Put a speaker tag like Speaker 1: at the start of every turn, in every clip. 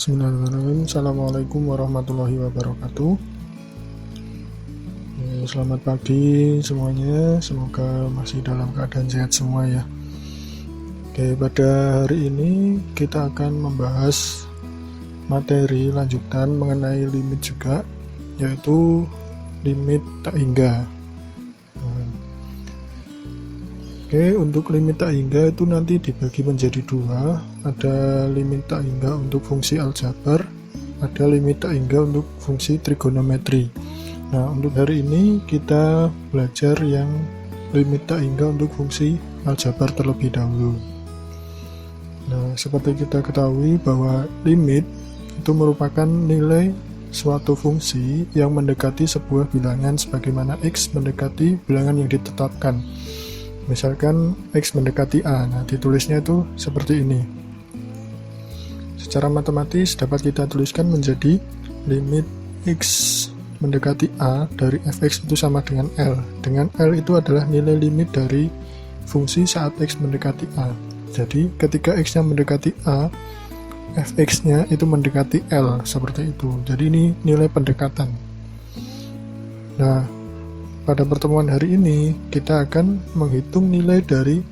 Speaker 1: Bismillahirrahmanirrahim. Assalamualaikum warahmatullahi wabarakatuh. Selamat pagi semuanya. Semoga masih dalam keadaan sehat semua ya. Oke, pada hari ini kita akan membahas materi lanjutan mengenai limit juga, yaitu limit tak hingga. Oke, untuk limit tak hingga itu nanti dibagi menjadi dua. Ada limit tak hingga untuk fungsi aljabar, ada limit tak hingga untuk fungsi trigonometri. Nah, untuk hari ini kita belajar yang limit tak hingga untuk fungsi aljabar terlebih dahulu. Nah, seperti kita ketahui bahwa limit itu merupakan nilai suatu fungsi yang mendekati sebuah bilangan sebagaimana x mendekati bilangan yang ditetapkan. Misalkan x mendekati A, nah ditulisnya itu seperti ini. Secara matematis dapat kita tuliskan menjadi limit x mendekati A dari fx itu sama dengan L. Dengan L itu adalah nilai limit dari fungsi saat x mendekati A. Jadi ketika x-nya mendekati A, fx-nya itu mendekati L, seperti itu. Jadi ini nilai pendekatan. Nah, pada pertemuan hari ini, kita akan menghitung nilai dari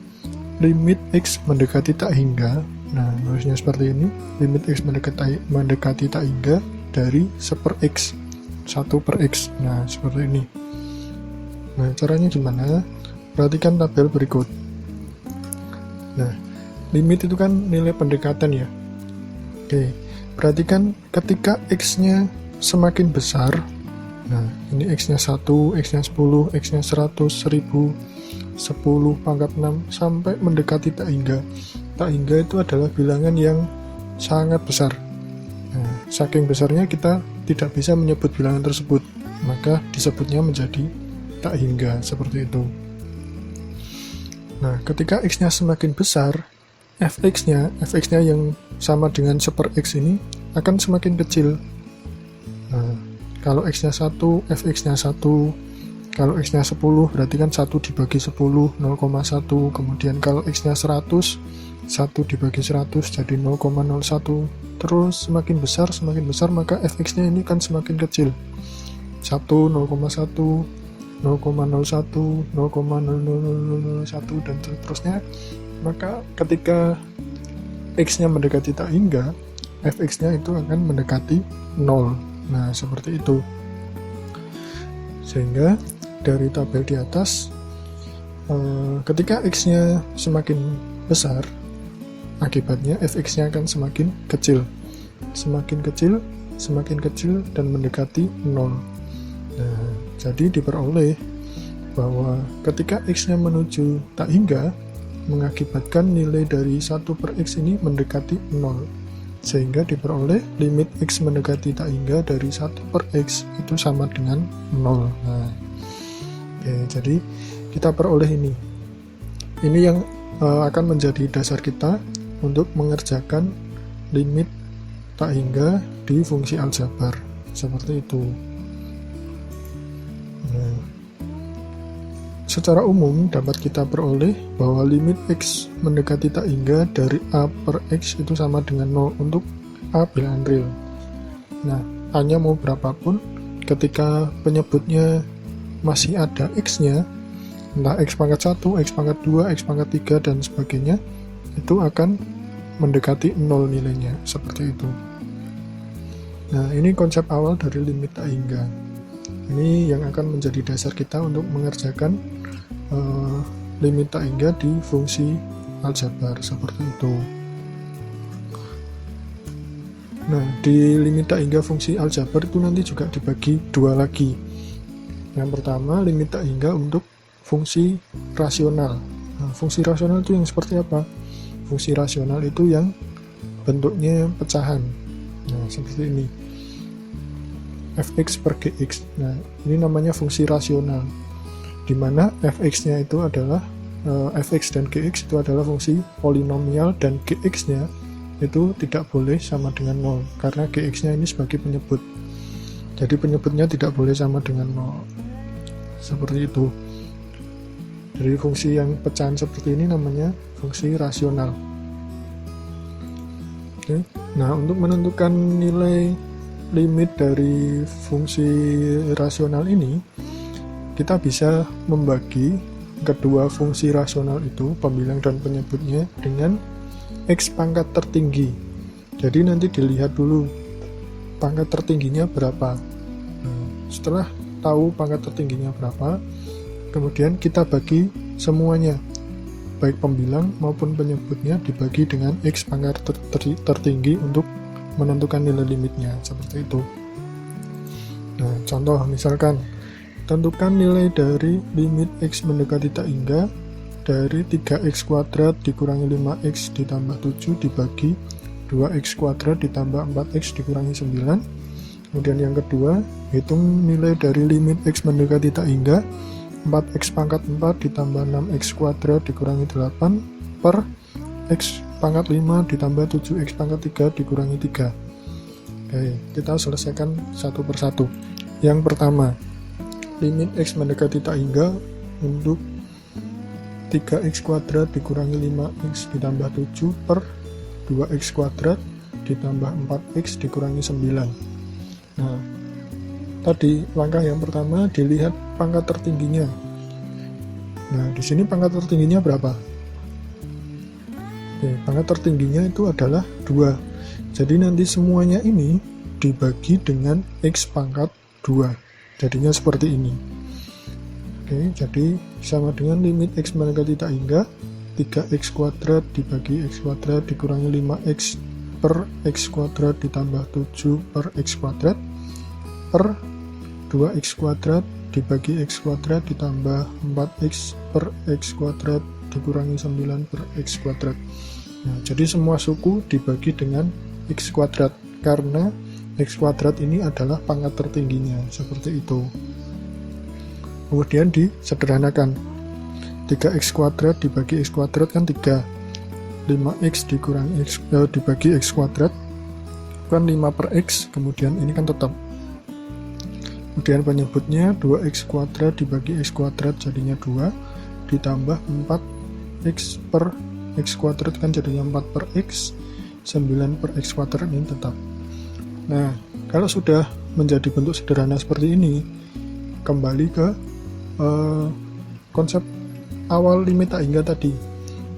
Speaker 1: limit x mendekati tak hingga. Nah, nulisnya seperti ini, limit x mendekati tak hingga dari 1/x, 1/x. Nah, seperti ini. Nah, caranya gimana? Perhatikan tabel berikut. Nah, limit itu kan nilai pendekatan ya. Oke, perhatikan ketika x-nya semakin besar, nah, ini x-nya 1, x-nya 10, x-nya 100, 1000, 10 pangkat 6, sampai mendekati tak hingga. Tak hingga itu adalah bilangan yang sangat besar. Nah, saking besarnya kita tidak bisa menyebut bilangan tersebut, maka disebutnya menjadi tak hingga, seperti itu. Nah, ketika x-nya semakin besar, fx-nya yang sama dengan 1/x ini akan semakin kecil. Nah, kalau x-nya 1, fx-nya 1. Kalau x-nya 10, berarti kan 1 dibagi 10, 0,1. Kemudian kalau x-nya 100, 1 dibagi 100 jadi 0,01. Terus semakin besar, maka fx-nya ini kan semakin kecil. 1, 0,1, 0,01, 0,00001, dan seterusnya. Maka ketika x-nya mendekati tak hingga, fx-nya itu akan mendekati 0. Nah, seperti itu. Sehingga dari tabel di atas, ketika x-nya semakin besar, akibatnya fx-nya akan semakin kecil. Semakin kecil, dan mendekati 0. Nah, jadi diperoleh bahwa ketika x-nya menuju tak hingga, mengakibatkan nilai dari 1/x ini mendekati 0. Sehingga diperoleh limit x mendekati tak hingga dari 1/x itu sama dengan 0. Nah, oke, jadi kita peroleh ini. Ini yang akan menjadi dasar kita untuk mengerjakan limit tak hingga di fungsi aljabar. Seperti itu. Nah, secara umum dapat kita peroleh bahwa limit x mendekati tak hingga dari A/x itu sama dengan 0 untuk A bilangan real. Nah, A-nya mau berapapun, ketika penyebutnya masih ada x-nya, entah x pangkat 1, x pangkat 2, x pangkat 3, dan sebagainya, itu akan mendekati 0 nilainya, seperti itu. Nah, ini konsep awal dari limit tak hingga. Ini yang akan menjadi dasar kita untuk mengerjakan limit tak hingga di fungsi aljabar, seperti itu. Nah, di limit tak hingga fungsi aljabar itu nanti juga dibagi dua lagi. Yang pertama, limit tak hingga untuk fungsi rasional. Nah, fungsi rasional itu yang seperti apa? Fungsi rasional itu yang bentuknya pecahan. Nah, seperti ini. Fx per gx. Nah, ini namanya fungsi rasional, di mana fx-nya itu adalah fx dan gx itu adalah fungsi polinomial, dan gx-nya itu tidak boleh sama dengan 0 karena gx-nya ini sebagai penyebut. Jadi penyebutnya tidak boleh sama dengan 0. Seperti itu. Jadi fungsi yang pecahan seperti ini namanya fungsi rasional. Oke. Nah, untuk menentukan nilai limit dari fungsi rasional ini, kita bisa membagi kedua fungsi rasional itu, pembilang dan penyebutnya, dengan X pangkat tertinggi. Jadi nanti dilihat dulu pangkat tertingginya berapa. Nah, setelah tahu pangkat tertingginya berapa, kemudian kita bagi semuanya, baik pembilang maupun penyebutnya dibagi dengan X pangkat tertinggi untuk menentukan nilai limitnya, seperti itu. Nah, contoh misalkan, tentukan nilai dari limit X mendekati tak hingga dari 3x kuadrat dikurangi 5x ditambah 7 dibagi 2x kuadrat ditambah 4x dikurangi 9. Kemudian yang kedua, hitung nilai dari limit X mendekati tak hingga 4x pangkat 4 ditambah 6x kuadrat dikurangi 8 per x pangkat 5 ditambah 7x pangkat 3 dikurangi 3. Oke, kita selesaikan satu persatu. Yang pertama, limit X mendekati tak hingga untuk 3x kuadrat dikurangi 5x ditambah 7 per 2x kuadrat ditambah 4x dikurangi 9. Nah, tadi langkah yang pertama dilihat pangkat tertingginya. Nah, di sini pangkat tertingginya berapa? Oke, pangkat tertingginya itu adalah 2. Jadi nanti semuanya ini dibagi dengan X pangkat 2. Jadinya seperti ini. Oke, jadi sama dengan limit X mendekati tak hingga 3x kuadrat dibagi x kuadrat dikurangi 5x per x kuadrat ditambah 7 per x kuadrat per 2x kuadrat dibagi x kuadrat ditambah 4x per x kuadrat dikurangi 9 per x kuadrat. Nah, jadi semua suku dibagi dengan x kuadrat karena x kuadrat ini adalah pangkat tertingginya, seperti itu. Kemudian disederhanakan, 3x kuadrat dibagi x kuadrat kan 3, 5x dikurangi x dibagi x kuadrat kan 5 per x, kemudian ini kan tetap. Kemudian penyebutnya 2x kuadrat dibagi x kuadrat jadinya 2 ditambah 4x per x kuadrat kan jadinya 4 per x, 9 per x kuadrat ini tetap. Nah, kalau sudah menjadi bentuk sederhana seperti ini, kembali ke konsep awal limit tak hingga tadi.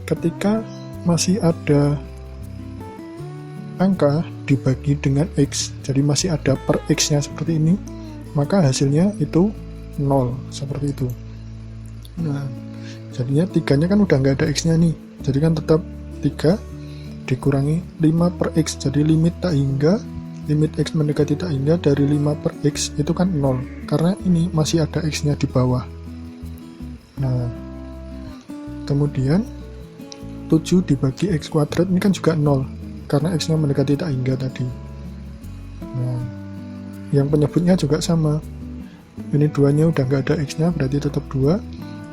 Speaker 1: Ketika masih ada angka dibagi dengan x, jadi masih ada per x nya seperti ini, maka hasilnya itu 0, seperti itu. Nah, jadinya 3 nya kan udah nggak ada x nya nih, jadi kan tetap 3 dikurangi 5 per x, jadi limit tak hingga, limit x mendekati tak hingga dari 5 per x itu kan 0, karena ini masih ada x nya di bawah. Nah, kemudian 7 dibagi x kuadrat ini kan juga 0, karena x nya mendekati tak hingga tadi. Nah, yang penyebutnya juga sama, ini 2 nya udah nggak ada x nya, berarti tetap 2,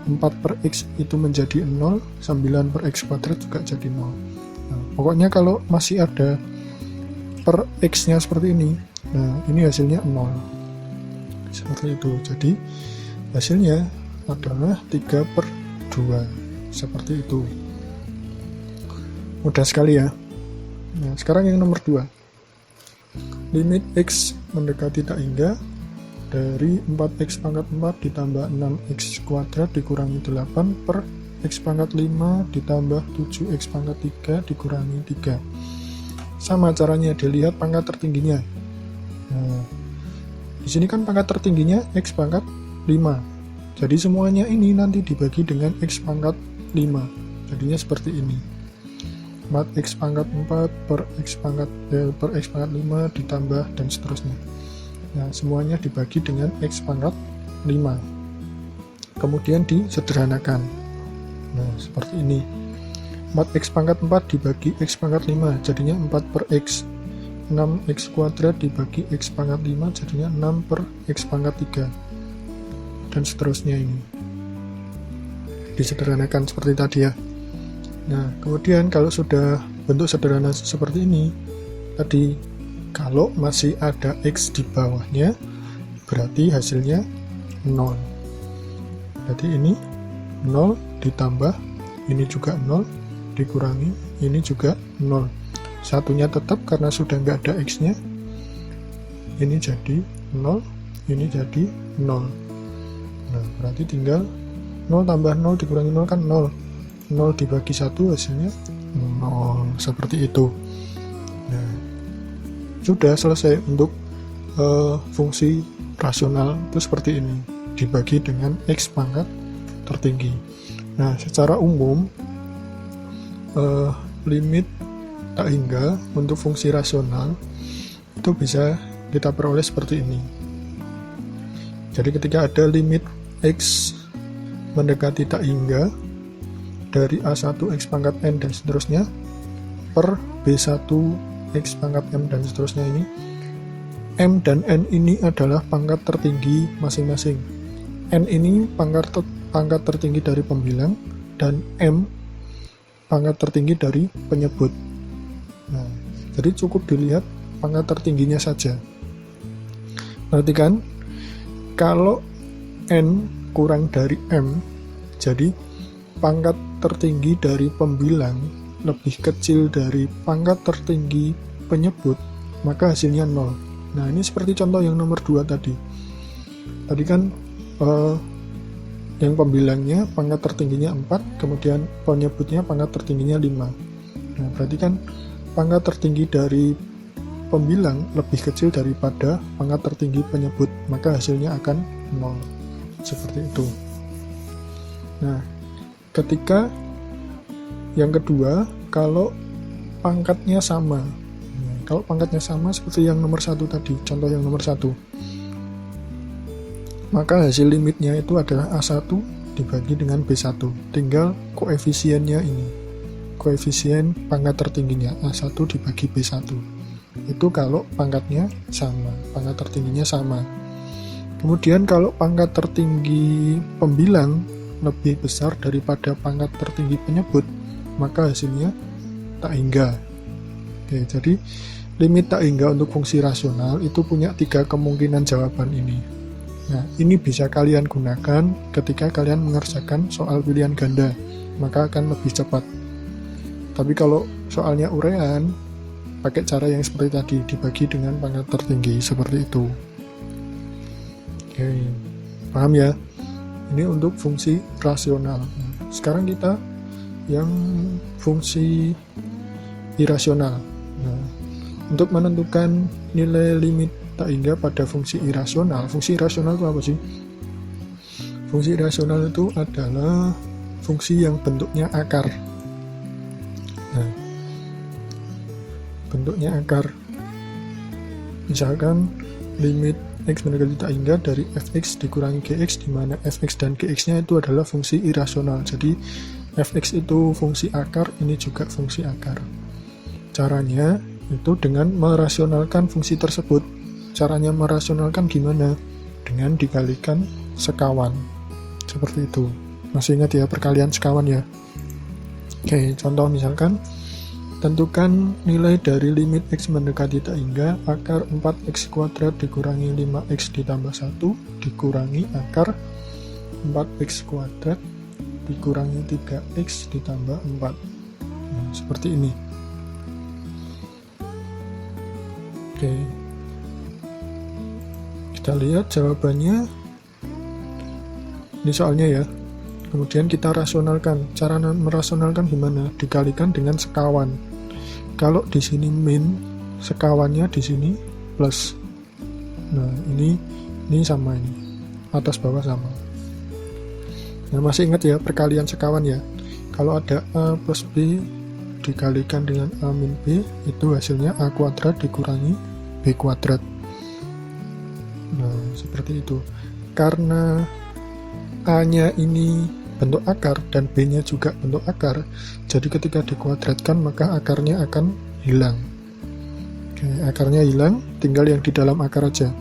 Speaker 1: 4 per x itu menjadi 0, 9 per x kuadrat juga jadi 0. Nah, pokoknya kalau masih ada per x nya seperti ini, nah ini hasilnya 0, seperti itu. Jadi hasilnya adalah 3 per 2, seperti itu. Mudah sekali ya. Nah, sekarang yang nomor 2, limit x mendekati tak hingga dari 4x pangkat 4 ditambah 6x kuadrat dikurangi 8 per x pangkat 5 ditambah 7x pangkat 3 dikurangi 3. Sama caranya, dilihat pangkat tertingginya. Nah, di sini kan pangkat tertingginya x pangkat 5. Jadi semuanya ini nanti dibagi dengan x pangkat 5. Jadinya seperti ini. 4x pangkat 4 per x pangkat 5 ditambah dan seterusnya. Nah, semuanya dibagi dengan x pangkat 5. Kemudian disederhanakan. Nah, seperti ini. 4x pangkat 4 dibagi x pangkat 5 jadinya 4 per x. 6x kuadrat dibagi x pangkat 5 jadinya 6 per x pangkat 3. Dan seterusnya ini. Disederhanakan seperti tadi ya. Nah, kemudian kalau sudah bentuk sederhana seperti ini, tadi kalau masih ada x di bawahnya, berarti hasilnya 0. Berarti ini 0 ditambah, ini juga 0, dikurangi, ini juga 0. satunya tetap karena sudah nggak ada X-nya. Ini jadi 0, ini jadi 0. Nah, berarti tinggal 0 tambah 0 dikurangi 0 kan 0. 0 dibagi 1 hasilnya 0. Seperti itu. Nah, sudah selesai untuk fungsi rasional itu seperti ini. Dibagi dengan X pangkat tertinggi. Nah, secara umum limit tak hingga untuk fungsi rasional itu bisa kita peroleh seperti ini. Jadi ketika ada limit X mendekati tak hingga dari A1 X pangkat N dan seterusnya per B1 X pangkat M dan seterusnya ini, M dan N ini adalah pangkat tertinggi masing-masing. N ini pangkat tertinggi dari pembilang dan M pangkat tertinggi dari penyebut. Nah, jadi cukup dilihat pangkat tertingginya saja. Perhatikan, kalau N kurang dari M, jadi pangkat tertinggi dari pembilang lebih kecil dari pangkat tertinggi penyebut, maka hasilnya 0. Nah, ini seperti contoh yang nomor 2 tadi. Tadi kan yang pembilangnya pangkat tertingginya 4, kemudian penyebutnya pangkat tertingginya 5. Nah, berarti kan pangkat tertinggi dari pembilang lebih kecil daripada pangkat tertinggi penyebut, maka hasilnya akan 0. Seperti itu. Nah, ketika yang kedua, kalau pangkatnya sama. Nah, kalau pangkatnya sama seperti yang nomor 1 tadi, contoh yang nomor 1, maka hasil limitnya itu adalah A1 dibagi dengan B1. Tinggal koefisiennya ini. Koefisien pangkat tertingginya A1 dibagi B1. Itu kalau pangkatnya sama, pangkat tertingginya sama. Kemudian kalau pangkat tertinggi pembilang lebih besar daripada pangkat tertinggi penyebut, maka hasilnya tak hingga. Oke, jadi limit tak hingga untuk fungsi rasional itu punya 3 kemungkinan jawaban ini. Nah, ini bisa kalian gunakan ketika kalian mengerjakan soal pilihan ganda, maka akan lebih cepat. Tapi kalau soalnya urean, pakai cara yang seperti tadi, dibagi dengan pangkat tertinggi, seperti itu. Oke, paham ya? Ini untuk fungsi rasional. Sekarang kita yang fungsi irasional. Nah, untuk menentukan nilai limit tak hingga pada fungsi irasional itu apa sih? Fungsi irasional itu adalah fungsi yang bentuknya akar. Nah, bentuknya akar. Misalkan limit X mendekati tak hingga dari fx dikurangi gx, di mana fx dan gx-nya itu adalah fungsi irasional. Jadi fx itu fungsi akar, ini juga fungsi akar. Caranya itu dengan merasionalkan fungsi tersebut. Caranya merasionalkan gimana? Dengan dikalikan sekawan. Seperti itu. Masih ingat ya perkalian sekawan ya? Oke, contoh misalkan, tentukan nilai dari limit X mendekati tak hingga akar 4x kuadrat dikurangi 5x ditambah 1 dikurangi akar 4x kuadrat dikurangi 3x ditambah 4. Nah, seperti ini. Oke. Kita lihat jawabannya. Ini soalnya ya. Kemudian kita rasionalkan. Cara merasionalkan gimana? Dikalikan dengan sekawan. Kalau di sini min, sekawannya di sini plus. Nah, ini sama ini. Atas bawah sama. Nah, masih ingat ya perkalian sekawan ya. Kalau ada A plus B dikalikan dengan A min B, itu hasilnya A kuadrat dikurangi B kuadrat. Nah, seperti itu. Karena A-nya ini bentuk akar dan B-nya juga bentuk akar, jadi ketika dikuadratkan maka akarnya akan hilang. Oke, akarnya hilang, tinggal yang di dalam akar aja.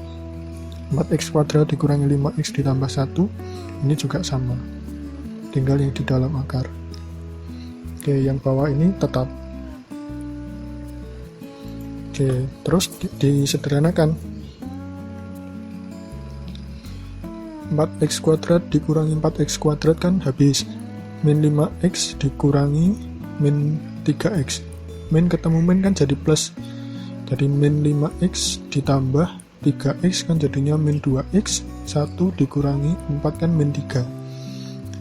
Speaker 1: 4x kuadrat dikurangi 5x ditambah 1, ini juga sama, tinggal yang di dalam akar. Oke, yang bawah ini tetap. Oke, terus disederhanakan. 4x kuadrat dikurangi 4x kuadrat kan habis. Min 5x dikurangi min 3x. min ketemu min kan jadi plus, jadi min 5x ditambah 3x kan jadinya min 2x, 1 dikurangi 4 kan min 3.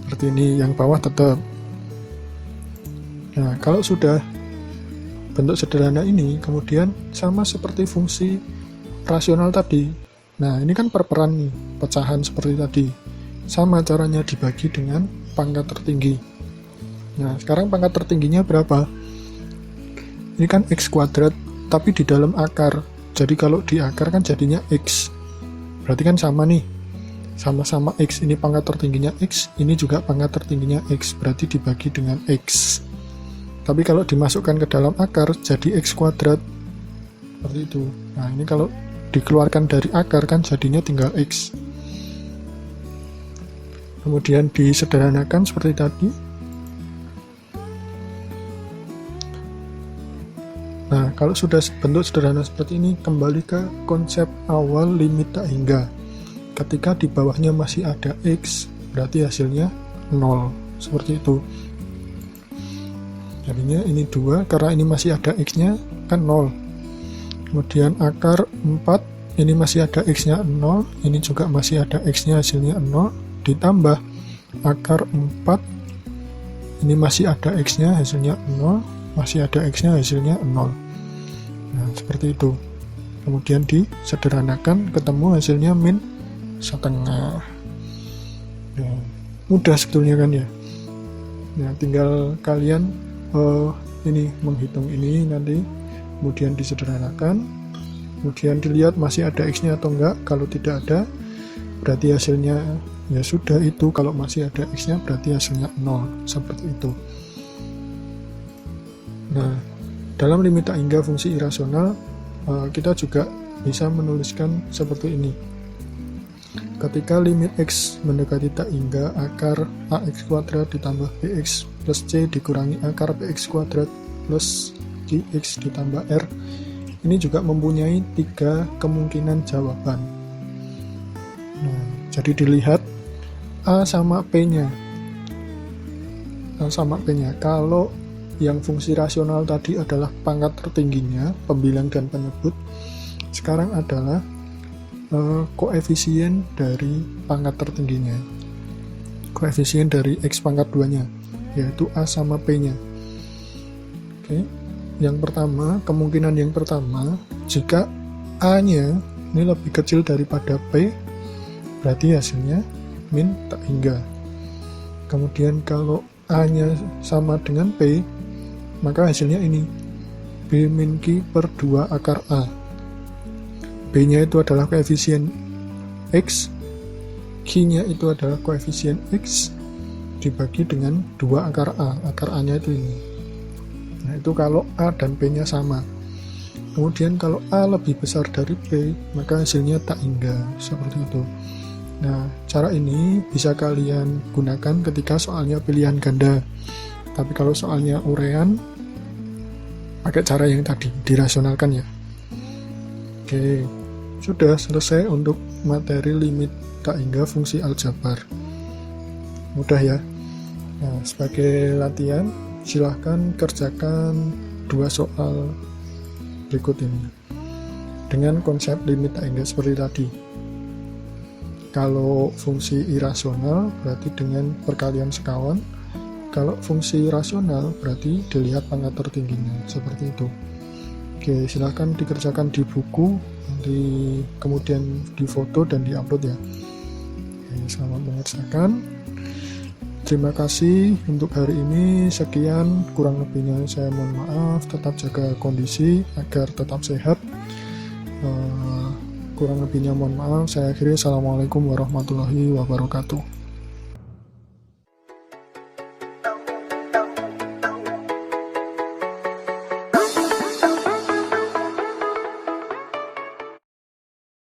Speaker 1: Seperti ini, yang bawah tetap. Nah, kalau sudah bentuk sederhana ini, kemudian sama seperti fungsi rasional tadi. Nah, ini kan perperan nih, pecahan seperti tadi. Sama caranya dibagi dengan pangkat tertinggi. Nah, sekarang pangkat tertingginya berapa? Ini kan x kuadrat, tapi di dalam akar. Jadi kalau di akar kan jadinya x. Berarti kan sama nih. Sama-sama x. Ini pangkat tertingginya x, ini juga pangkat tertingginya x. Berarti dibagi dengan x. Tapi kalau dimasukkan ke dalam akar, jadi x kuadrat. Seperti itu. Nah, ini kalau dikeluarkan dari akar kan jadinya tinggal x. Kemudian disederhanakan seperti tadi. Nah, kalau sudah bentuk sederhana seperti ini, kembali ke konsep awal limit tak hingga. Ketika di bawahnya masih ada x, berarti hasilnya 0. Seperti itu. Jadinya ini 2, karena ini masih ada x-nya, kan 0. Kemudian akar 4, ini masih ada x-nya 0, ini juga masih ada x-nya, hasilnya 0. Ditambah akar 4, ini masih ada x-nya, hasilnya 0. Masih ada x-nya, hasilnya 0. Nah, seperti itu. Kemudian disederhanakan, ketemu hasilnya min 1/2. Ya, mudah sebetulnya kan ya. Nah, tinggal kalian ini menghitung ini nanti, kemudian disederhanakan, kemudian dilihat masih ada x-nya atau enggak. Kalau tidak ada, berarti hasilnya ya sudah itu. Kalau masih ada x-nya, berarti hasilnya 0. Seperti itu. Nah, dalam limit tak hingga fungsi irasional, kita juga bisa menuliskan seperti ini. Ketika limit x mendekati tak hingga, akar ax kuadrat ditambah bx plus c dikurangi akar bx kuadrat plus gx ditambah r, ini juga mempunyai 3 kemungkinan jawaban. Nah, jadi dilihat a sama p-nya. A sama p-nya. Kalau yang fungsi rasional tadi adalah pangkat tertingginya, pembilang dan penyebut, sekarang adalah koefisien dari pangkat tertingginya, koefisien dari x pangkat 2-nya, yaitu a sama p-nya. Oke. Yang pertama, kemungkinan yang pertama, jika a-nya ini lebih kecil daripada p, berarti hasilnya min tak hingga. Kemudian kalau a-nya sama dengan p, maka hasilnya ini b min q per 2 akar a. B-nya itu adalah koefisien x, q-nya itu adalah koefisien x, dibagi dengan 2 akar a. Akar a-nya itu ini. Nah, itu kalau a dan p-nya sama. Kemudian kalau a lebih besar dari p, maka hasilnya tak hingga. Seperti itu. Nah, cara ini bisa kalian gunakan ketika soalnya pilihan ganda. Tapi kalau soalnya urean, pakai cara yang tadi, dirasionalkan ya. Oke, sudah selesai untuk materi limit tak hingga fungsi aljabar. Mudah ya. Nah, sebagai latihan, silahkan kerjakan 2 soal berikut ini. Dengan konsep limit tak hingga seperti tadi. Kalau fungsi irasional, berarti dengan perkalian sekawan. Kalau fungsi rasional berarti dilihat pangkat tertingginya, seperti itu. Oke, silahkan dikerjakan di buku, kemudian difoto dan diupload ya. Oke, selamat mengerjakan. Terima kasih untuk hari ini. Sekian, kurang lebihnya saya mohon maaf. Tetap jaga kondisi agar tetap sehat. Kurang lebihnya mohon maaf. Saya akhiri. Assalamualaikum warahmatullahi wabarakatuh.